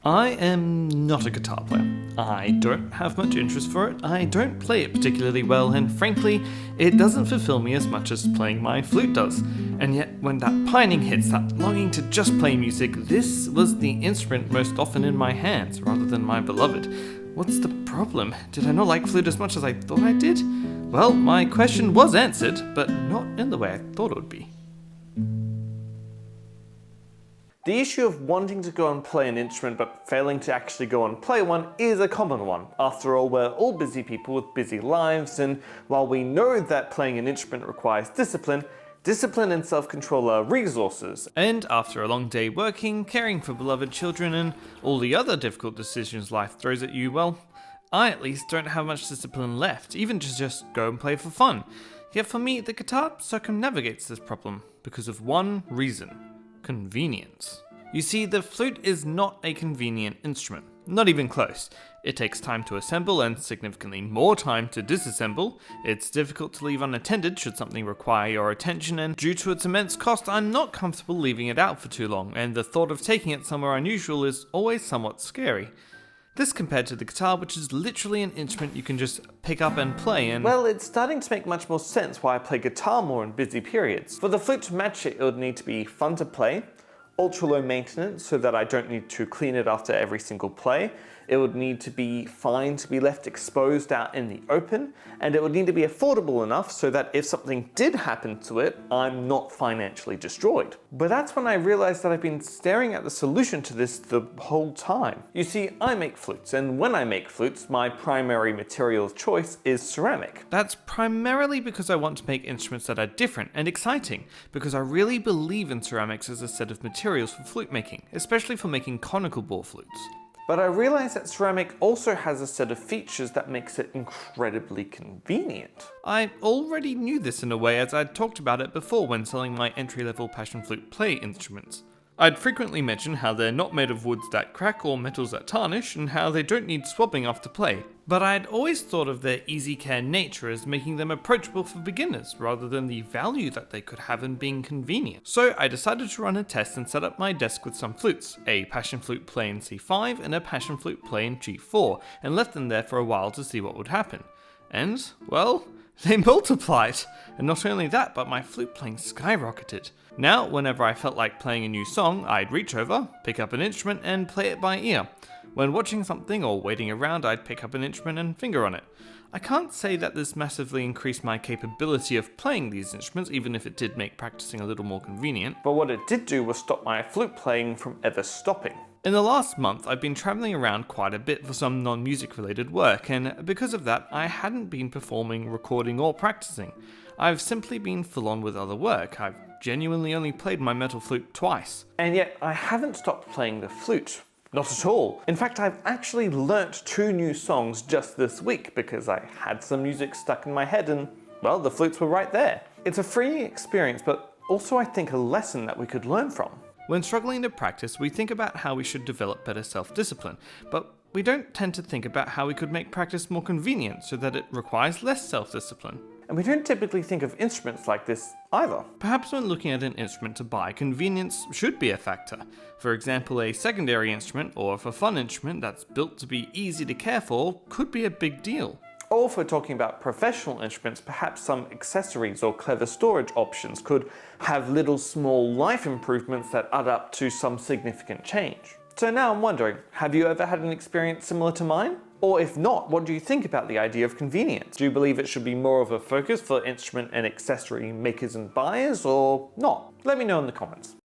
I am not a guitar player. I don't have much interest for it, I don't play it particularly well, and frankly, it doesn't fulfill me as much as playing my flute does. And yet, when that pining hits, that longing to just play music, this was the instrument most often in my hands, rather than my beloved. What's the problem? Did I not like flute as much as I thought I did? Well, my question was answered, but not in the way I thought it would be. The issue of wanting to go and play an instrument but failing to actually go and play one is a common one. After all, we're all busy people with busy lives, and while we know that playing an instrument requires discipline and self-control are resources. And after a long day working, caring for beloved children, and all the other difficult decisions life throws at you, well, I at least don't have much discipline left, even to just go and play for fun. Yet for me, the guitar circumnavigates this problem because of one reason: convenience. You see, the flute is not a convenient instrument, not even close. It takes time to assemble and significantly more time to disassemble. It's difficult to leave unattended should something require your attention, and due to its immense cost, I'm not comfortable leaving it out for too long, and the thought of taking it somewhere unusual is always somewhat scary. This compared to the guitar, which is literally an instrument you can just pick up and play, and well, it's starting to make much more sense why I play guitar more in busy periods. For the flute to match it, it would need to be fun to play, ultra low maintenance so that I don't need to clean it after every single play. It would need to be fine to be left exposed out in the open, and it would need to be affordable enough so that if something did happen to it, I'm not financially destroyed. But that's when I realized that I've been staring at the solution to this the whole time. You see, I make flutes, and when I make flutes, my primary material of choice is ceramic. that's primarily because I want to make instruments that are different and exciting, because I really believe in ceramics as a set of materials for flute making, especially for making conical bore flutes. But I realized that ceramic also has a set of features that makes it incredibly convenient. I already knew this in a way, as I'd talked about it before when selling my entry-level PassionFlute play instruments. I'd frequently mention how they're not made of woods that crack or metals that tarnish, and how they don't need swabbing after play. But I'd always thought of their easy care nature as making them approachable for beginners, rather than the value that they could have in being convenient. So I decided to run a test and set up my desk with some flutes, a PassionFlute play in C5 and a PassionFlute play in G4, and left them there for a while to see what would happen. And, well, they multiplied! And not only that, but my flute playing skyrocketed. Now, whenever I felt like playing a new song, I'd reach over, pick up an instrument, and play it by ear. When watching something or waiting around, I'd pick up an instrument and finger on it. I can't say that this massively increased my capability of playing these instruments, even if it did make practicing a little more convenient. But what it did do was stop my flute playing from ever stopping. In the last month, I've been travelling around quite a bit for some non-music related work, and because of that, I hadn't been performing, recording, or practicing. I've simply been full on with other work. I've genuinely only played my metal flute twice. And yet, I haven't stopped playing the flute. Not at all. In fact, I've actually learnt 2 new songs just this week because I had some music stuck in my head and, well, the flutes were right there. It's a free experience, but also I think a lesson that we could learn from. When struggling to practice, we think about how we should develop better self-discipline, but we don't tend to think about how we could make practice more convenient so that it requires less self-discipline. And we don't typically think of instruments like this either. Perhaps when looking at an instrument to buy, convenience should be a factor. For example, a secondary instrument or a fun instrument that's built to be easy to care for could be a big deal. Or if we're talking about professional instruments, perhaps some accessories or clever storage options could have little small life improvements that add up to some significant change. So now I'm wondering, have you ever had an experience similar to mine? Or if not, what do you think about the idea of convenience? Do you believe it should be more of a focus for instrument and accessory makers and buyers, or not? Let me know in the comments.